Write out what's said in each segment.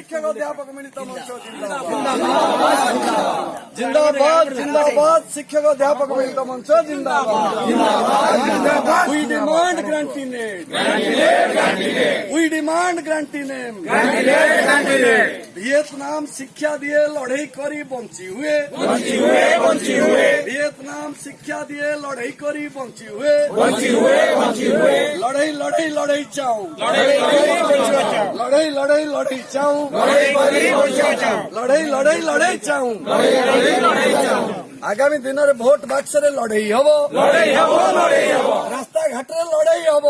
शिक्षक अध्यापक मिलित मंच जिंदाबाद जिंदाबाद शिक्षक अध्यापक मिलित मंच जिंदाबाद वी डिमांड ग्रांटी नेम वी डिमांड ग्रांटी नेम वियतनाम शिक्षा दिए लड़ाई करी बंची हुए वियतनाम शिक्षा दिए लड़ाई करी बंची हुए लड़ाई लड़ाई लड़ाई चाहूं लड़ाई लड़ाई लड़ाई चाहूं लड़ाई लड़ाई लड़ाई चाहूं आगामी दिन में भोट बाक्स रे लड़ाई हम रास्ता घाट रे लड़ाई हम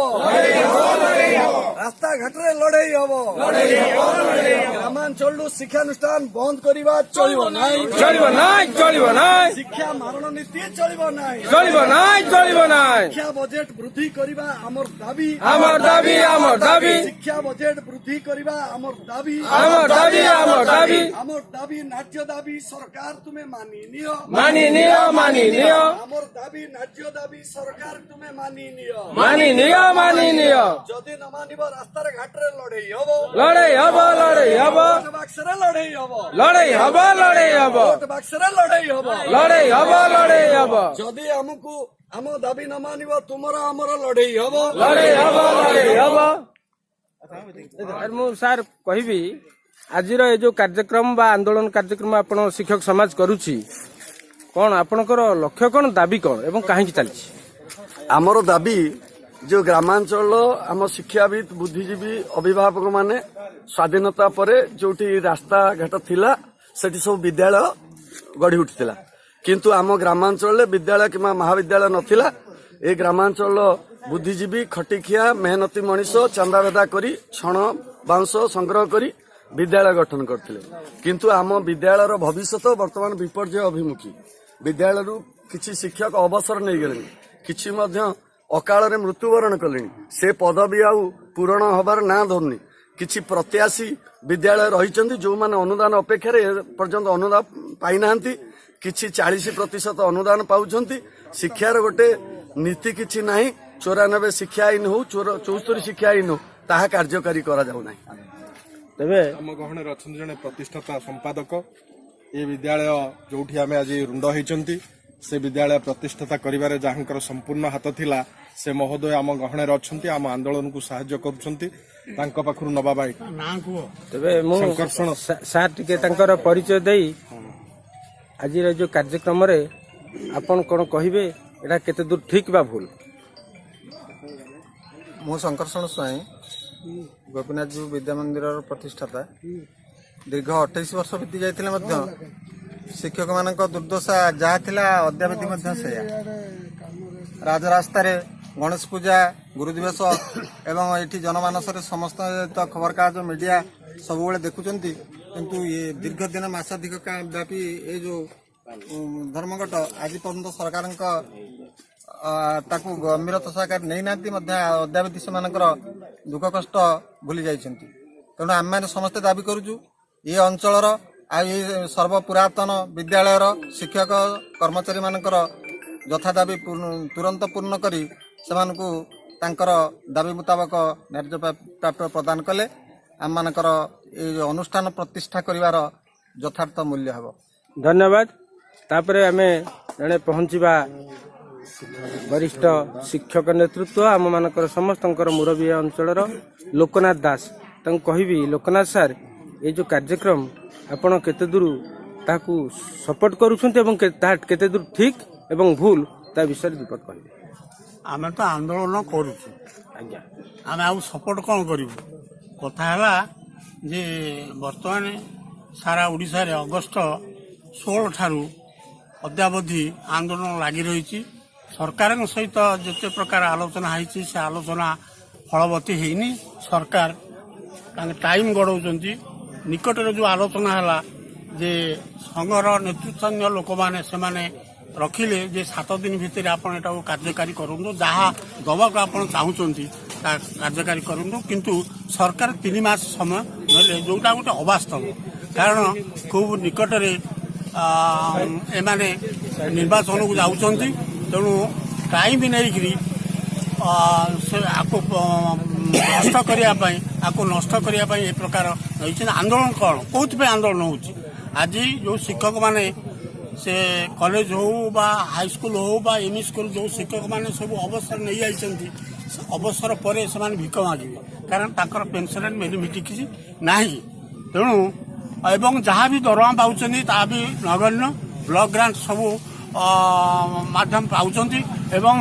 रास्ता घाट रे लड़ाई हम ग्रामांचल शिक्षानुष्ठान बंद करवा चलिबो नाही शिक्षा मारण नीति चलिबो नाही शिक्षा बजेट वृद्धि करवा हमर दाबी शिक्षा बजेट वृद्धि करवा हमर दाबी न्याज्य दाबी सरकार तुम्हें मानि नियो हमर दाबी न्याज्य दाबी सरकार तुम्हें मानि नियो जदि न मानिब रास्ता घाट रे लड़ाई हबो बाक्स रे लड़ाई हबो बाक्स रे लड़ाई हबो जदि हमकु हम दाबी न मानिब तुमर हमर लड़ाई हबो मु सार कहबी आज जो कार्यक्रम बा आंदोलन कार्यक्रम आपण शिक्षक समाज करुछि कौन आपणकर लक्ष्य कौन दाबी कौन एवं कहीं चली आमर दाबी जो ग्रामांचल आम शिक्षाविद बुद्धिजीवी अभिभावक माने स्वाधीनता परे जोटी रास्ता घाट थिला सेठी सब विद्यालय गढ़ी उठिथिला किंतु आम ग्रामांचल विद्यालय किंवा महाविद्यालय नथिला ए ग्रामांचल बुद्धिजीवी खटिखिया मेहनती मनीष चांदावेदा करी छण बाउंश संग्रह करी विद्यालय गठन करथिले किंतु आम विद्यालयर भविष्यत वर्तमान विपर्जय अभिमुखी विद्यालय किछि शिक्षक अवसर नहीं गले किछि मध्य अकाल रे मृत्युवरण कले से पदवी आउ पूरण हबार ना धरनी किछि प्रत्याशी विद्यालय रहिचंती जो माने अनुदान अपेक्षा रे पर्यंत अनुदान पाई नांती किछि 40% अनुदान पाउछंती शिक्षार गोटे नीति किछि नाही 94 शिक्षा आईन हो 74 शिक्षा आईन हो ताहा कार्यकारी करा जाउ नाही तेबे हम गहणे रछन जने प्रतिष्ठाता संपादक ये विद्यालय जोठी आमे आज रुंड होइचंती से विद्यालय प्रतिष्ठाता करिवारे जाहंकर संपूर्ण हाथ थिला से महोदय आम गहणे रछंती आम आंदोलन को सहाय्य करूछंती तांको पाखरु नबा बाई तबे मु सार टिके तांकर परिचय देई आज जो कार्यक्रम रे आपण कोन कहिबे एटा केते दूर ठीक बा भूल मु शंकरषण स्वाई गोपीनाथ जीव विद्या मंदिर प्रतिष्ठाता दीर्घ 28 वर्ष बीती जाइथिले मध्य शिक्षक मानक दुर्दशा जहाँ थिला अद्यावधि मध्य से राजरास्ता रे गणेश पूजा गुरु दिवस एवं एठी जनमानस रे समस्त खबर कागज मीडिया सब बेले देखुचंती किंतु ये दीर्घ दिन मासाधिक व्यापी ये जो धर्मघट आज पर्यंत सरकार ताकू गंभीरता सहकार नहीं नांती अद्यावधि से दुख कष्ट भूली जाइछंती तेणु आम मैंने समस्ते दाबी करूचु ये अंचलर ये सर्वपुरातन विद्यालयर शिक्षक कर्मचारी मानकर यथा दाबी तुरंत पूर्ण करी सेमानकु तांकर दाबी मुताबक न्याय प्राप्त प्रदान कले आम मानकर ये अनुष्ठान प्रतिष्ठा करिवार यथार्थ मूल्य हबो। धन्यवाद तापरे आमे जने पहुंचीबा वरिष्ठ शिक्षक नेतृत्व आम मानकर समस्तंकर मुरबी अंचलर लोकनाथ दास तांको कहबी लोकनाथ सर ये जो कार्यक्रम आपण केते दूर ताकू सपोर्ट करूछन्ते एवं केते दूर ठीक एवं भूल ता विषय दीपक कहबे आमे तो आंदोलन करूछु आज्ञा आमे आउ सपोर्ट कोन करिवु कथा हला जे वर्तमान सारा ओडिसा रे अगस्त 16 ठारू अद्यावधि आंदोलन लागि रहिछि सरकार सहित जिते प्रकार आलोचना होती से आलोचना फलवती होनी सरकार टाइम गड़ौंट निकट जो आलोचना है जे संघर नेतृत्व लोक मैंने रखिले जे 7 दिन भितर आप कार्यकारी करूँ जहाँ दबाक आप चाहते कार्यकारी करूँ किंतु सरकार 3 मास समय नले जोटा गोटे अवास्तव कारण खूब निकट एमाने निर्वाचन को जाऊँच तेणु टाइम भी नहीं नष्ट करने प्रकार ହେଇଛନ୍ତି ଆନ୍ଦୋଳନ କ'ଣ କୋଉଥିପାଇଁ ଆନ୍ଦୋଳନ ହେଉଛି ଆଜି ଯେଉଁ ଶିକ୍ଷକମାନେ ସେ କଲେଜ ହଉ ବା ହାଇସ୍କୁଲ ହଉ ବା ଏମ୍ଇ ସ୍କୁଲ ଯେଉଁ ଶିକ୍ଷକମାନେ ସବୁ ଅବସର ନେଇଯାଇଛନ୍ତି ଅବସର ପରେ ସେମାନେ ଭିକ ମାଗିବେ କାରଣ ତାଙ୍କର ପେନସନ ବେନିଫିଟ କିଛି ନାହିଁ ତେଣୁ ଏବଂ ଯାହା ବି ଦରମା ପାଉଛନ୍ତି ତାହା ବି ନଗଣ୍ୟ ବ୍ଲକ ଗ୍ରାଣ୍ଟ ସବୁ ମାଧ୍ୟମ ପାଉଛନ୍ତି ଏବଂ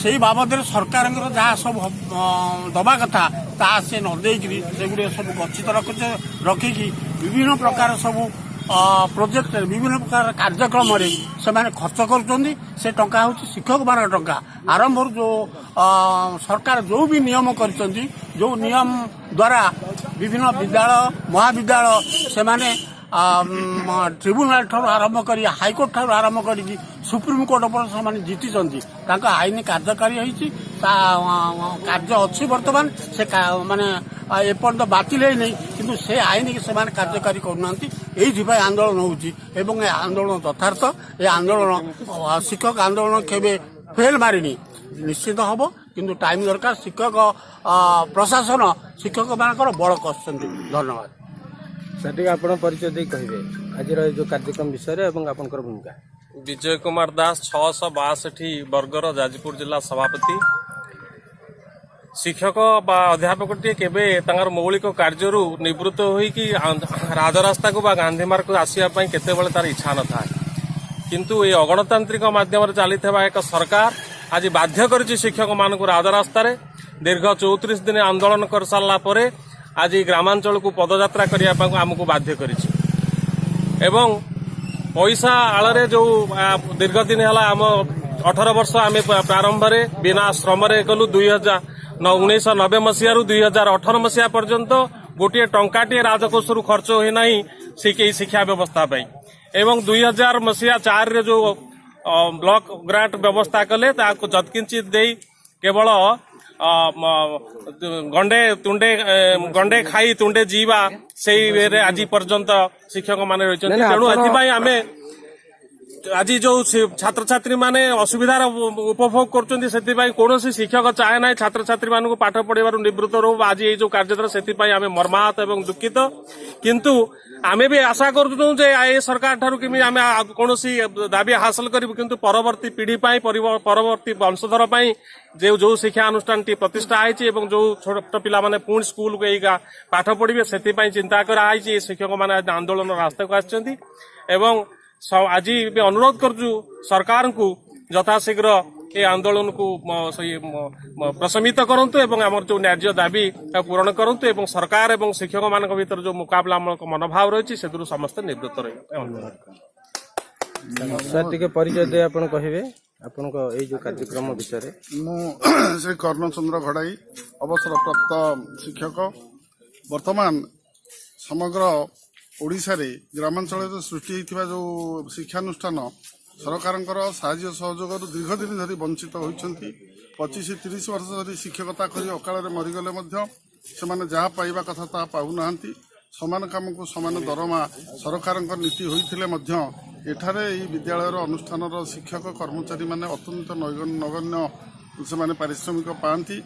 ସେଇ ବାବଦରେ ସରକାରଙ୍କର ଯାହା ସବୁ ଦବା କଥା ତାହା ସେ ନ ଦେଇକିରି ସେଗୁଡ଼ିକ ସବୁ ଗଚ୍ଛିତ ରଖିକି ବିଭିନ୍ନ ପ୍ରକାର ସବୁ ପ୍ରୋଜେକ୍ଟରେ ବିଭିନ୍ନ ପ୍ରକାର କାର୍ଯ୍ୟକ୍ରମରେ ସେମାନେ ଖର୍ଚ୍ଚ କରୁଛନ୍ତି ସେ ଟଙ୍କା ହେଉଛି ଶିକ୍ଷକମାନଙ୍କ ଟଙ୍କା ଆରମ୍ଭରୁ ଯେଉଁ ସରକାର ଯେଉଁ ବି ନିୟମ କରିଛନ୍ତି ଯେଉଁ ନିୟମ ଦ୍ୱାରା ବିଭିନ୍ନ ବିଦ୍ୟାଳୟ ମହାବିଦ୍ୟାଳୟ ସେମାନେ ଟ୍ରିବ୍ୟୁନାଲ ଠାରୁ ଆରମ୍ଭ କରି ହାଇକୋର୍ଟ ଠାରୁ ଆରମ୍ଭ କରିକି ସୁପ୍ରିମକୋର୍ଟ ଉପରେ ସେମାନେ ଜିତିଛନ୍ତି ତାଙ୍କ ଆଇନ କାର୍ଯ୍ୟକାରୀ ହେଇଛି ତା କାର୍ଯ୍ୟ ଅଛି ବର୍ତ୍ତମାନ ସେ ମାନେ ଏପର୍ଯ୍ୟନ୍ତ ବାତିଲ ହେଇନି କିନ୍ତୁ ସେ ଆଇନକି ସେମାନେ କାର୍ଯ୍ୟକାରୀ କରୁନାହାନ୍ତି ଏଇଥିପାଇଁ ଆନ୍ଦୋଳନ ହେଉଛି ଏବଂ ଏ ଆନ୍ଦୋଳନ ଯଥାର୍ଥ ଏ ଆନ୍ଦୋଳନ ଶିକ୍ଷକ ଆନ୍ଦୋଳନ କେବେ ଫେଲ୍ ମାରିନି ନିଶ୍ଚିତ ହେବ କିନ୍ତୁ ଟାଇମ୍ ଦରକାର ଶିକ୍ଷକ ପ୍ରଶାସନ ଶିକ୍ଷକମାନଙ୍କର ବଳ କଷୁଛନ୍ତି ଧନ୍ୟବାଦ ସେଠିକି ଆପଣ ପରିଚୟ ଦେଇ କହିବେ ଆଜିର ଏ ଯେଉଁ କାର୍ଯ୍ୟକ୍ରମ ବିଷୟରେ ଏବଂ ଆପଣଙ୍କର ଭୂମିକା विजय कुमार दास 662 वर्गर जाजपुर जिला सभापति शिक्षक बा अध्यापकटी केबे तांगर मौलिक कार्यरू निवृत्त होईकि राजरास्ता को बा गांधी मार्ग को आसिया पई केते बेले तार इच्छा न था किंतु ए अगणतांत्रिक माध्यम चलीथिबा एक सरकार आज बाध्य करिछि शिक्षक मान को राजरास्ता रे दीर्घ 34 दिन आंदोलन कर सारला परे आज ग्रामांचल को पदयात्रा करिया पई हमकु बाध्य करिछि एवं पैसा आଳରେ जो दीर्घ दिन है आम 18 वर्ष आम प्रारंभ में बिना श्रम कलु 1990 मसीह 2018 मसीहा पर्यंत गोटे टंकाटे राजकोष खर्च होना शिक्षा व्यवस्था एवं 2000 मसीहा 4 रे जो ब्लॉक ग्रांट व्यवस्था कले जत्किंचित दे केवल गंडे खाई तुंडे जीवा से आज पर्यंत शिक्षक माने रही तेणु एथि आज जो छात्र छात्री माने असुविधार उपभोग करछन्ती सेति कौन शिक्षक चाहे ना छात्र छात्री मान को पाठ पढ़ार निवृत्त रो आज ये जो कार्यधारा से आम मर्माहत एवं दुखित किंतु आमे भी आशा करूँ जे ए सरकार ठारू किमी आमे कौन दाबी हासिल करूँ किंतु परवर्ती पीढ़ी परवर्ती वंशधर जो जो शिक्षा अनुष्ठान टी प्रतिष्ठा है जो छोट पिला माने पुणी स्कूल को एगा पाठ पढ़े से चिंता कराई शिक्षक माने आंदोलन रास्ता को आछन्ती एवं आज भी अनुरोध करजु सरकार को यथाशीघ्र ये आंदोलन को प्रशमित करंतु एवं आमर जो न्याय्य दाबी पूरण करंतु एवं सरकार एवं शिक्षक मान भीतर जो मुकाबलामूलक मनोभाव रही से समस्त निवृत्त रहे सर टिके परिचय दे आपण कहिबे आपण को ए जो कार्यक्रम विषय श्री कर्णचंद्र घड़ाई अवसरप्राप्त शिक्षक वर्तमान समग्र ओडिशा रे ग्रामांचल सृष्टि होइथिबा जो शिक्षानुष्ठान सरकार साहाय्य सहयोग दीर्घ दिन धरी वंचित होइछन्ति 25-30 वर्ष धरी शिक्षकता करी अकाल मरीगले से जहाँ पाइबा कथा ता पाऊना समान काम को समान दरमा सरकार नीति होइथिले एठारे विद्यालय अनुष्ठान शिक्षक कर्मचारी माने अत्यंत नगण्य से पारिश्रमिक पाती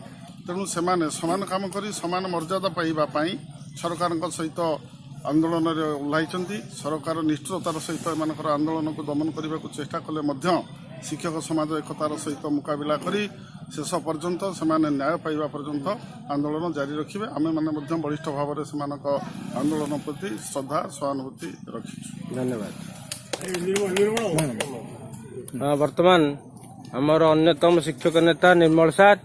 तेणु से समान काम करी समान मर्यादा पाइबापी सरकार सहित आंदोलन ओह्लाई सरकार निष्ठुरतार सहित एम आंदोलन को दमन करने को चेष्टा कले शिक्षक समाज एकतार सहित मुकाबला करी शेष पर्यंत से न्याय पाइबा पर्यंत आंदोलन जारी रखिए आम मैंने बलिष्ठ भाव में से आंदोलन प्रति श्रद्धा सहानुभूति रखी धन्यवाद वर्तमान आमर अन्यतम शिक्षक नेता निर्मल साथ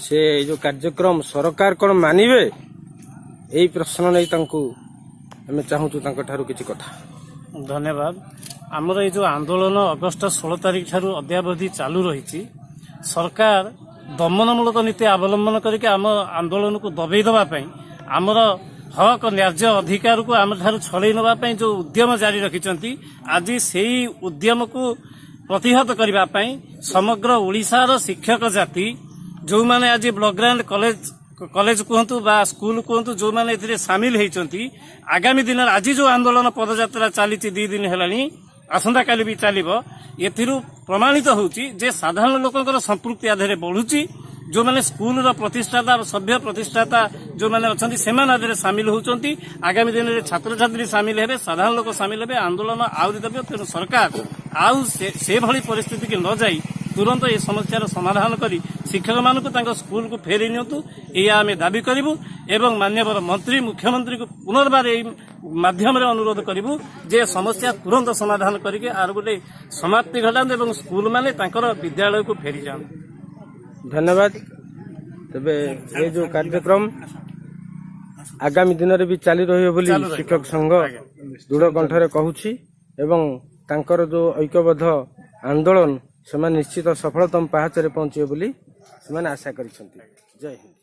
से जो कार्यक्रम सरकार कौन मानिबे यही प्रश्न नहीं आम चाहूँ किसी कथा धन्यवाद आमर ये जो आंदोलन अगस्ट 16 तारिख ठारू अद्यावधि चालू रही सरकार दमनमूलक नीति अवलंबन करके आम आंदोलन को दबे दवाई आमर हक न्याय्य अधिकार को आम ठारू छड़े नापी जो उद्यम जारी रखिंट आज से उद्यम को प्रतिहत करने समग्र ओडिशार शिक्षक जाति जो मैंने आज ब्लॉक ग्रांट कॉलेज कहतु बा स्कूल कहतु जो मैंने ए सामिल होती आगामी दिन आज जो आंदोलन पदयात्रा चली 2 दिन है आसंता काली भी चलो ए प्रमाणित होची जे साधारण लोकंकर संपृक्ति आधार बढ़ुची ଯୋଉମାନେ ସ୍କୁଲର ପ୍ରତିଷ୍ଠାତା ସଭ୍ୟ ପ୍ରତିଷ୍ଠାତା ଯୋଉମାନେ ଅଛନ୍ତି ସେମାନେ ଆଦିରେ ସାମିଲ ହେଉଛନ୍ତି। ଆଗାମୀ ଦିନରେ ଛାତ୍ରଛାତ୍ରୀ ସାମିଲ ହେବେ, ସାଧାରଣ ଲୋକ ସାମିଲ ହେବେ, ଆନ୍ଦୋଳନ ଆହୁରି ଦେବେ। ତେଣୁ ସରକାର ଆଉ ସେଭଳି ପରିସ୍ଥିତିକି ନ ଯାଇ ତୁରନ୍ତ ଏ ସମସ୍ୟାର ସମାଧାନ କରି ଶିକ୍ଷକମାନଙ୍କୁ ତାଙ୍କ ସ୍କୁଲକୁ ଫେରି ନିଅନ୍ତୁ, ଏହା ଆମେ ଦାବି କରିବୁ ଏବଂ ମାନ୍ୟବର ମନ୍ତ୍ରୀ ମୁଖ୍ୟମନ୍ତ୍ରୀଙ୍କୁ ପୁନର୍ବାର ଏହି ମାଧ୍ୟମରେ ଅନୁରୋଧ କରିବୁ ଯେ ସମସ୍ୟା ତୁରନ୍ତ ସମାଧାନ କରିକି ଆର ଗୋଟେ ସମାପ୍ତି ଘଟାନ୍ତୁ ଏବଂ ସ୍କୁଲମାନେ ତାଙ୍କର ବିଦ୍ୟାଳୟକୁ ଫେରିଯାଆନ୍ତୁ। ଧନ୍ୟବାଦ। ତେବେ ଏ ଯୋଉ କାର୍ଯ୍ୟକ୍ରମ ଆଗାମୀ ଦିନରେ ବି ଚାଲି ରହିବ ବୋଲି ଶିକ୍ଷକ ସଂଘ ଦୃଢ କଣ୍ଠରେ କହୁଛି ଏବଂ ତାଙ୍କର ଯୋଉ ଐକ୍ୟବଦ୍ଧ ଆନ୍ଦୋଳନ ସେମାନେ ନିଶ୍ଚିତ ସଫଳତମ ପାହାଚରେ ପହଞ୍ଚିବେ ବୋଲି ସେମାନେ ଆଶା କରିଛନ୍ତି। ଜୟ ହିନ୍ଦ।